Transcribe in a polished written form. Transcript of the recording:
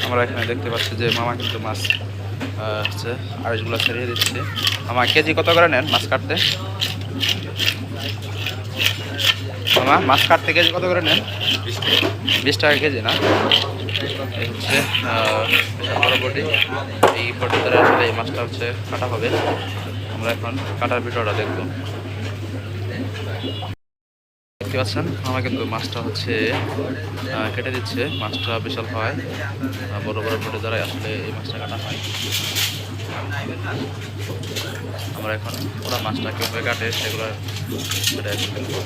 আমরা এখানে দেখতে পাচ্ছি যে মামা কিন্তু মাছ হচ্ছে আড়িশগুলো ছেড়িয়ে দিচ্ছে। মামা কেজি কত করে নেন মাছ কাটতে? মামা মাছ কাটতে কেজি কত করে নেন? 20 টাকা কেজি না? এই হচ্ছে বিশাল বড় বটি। এই বটি দ্বারা আসলে এই মাছটা হচ্ছে কাটা হবে। আমরা এখন কাটার ভিডিওটা দেখব। দেখতে পাচ্ছেন মামা কিন্তু মাছটা হচ্ছে কেটে দিচ্ছে। মাছটা বিশাল হয়, বড় বড় বটি দ্বারা আসলে এই মাছটা কাটা হয়। আমরা এখন ওরা মাছটা কীভাবে কাটে সেগুলো সেটা এখন দেখবো।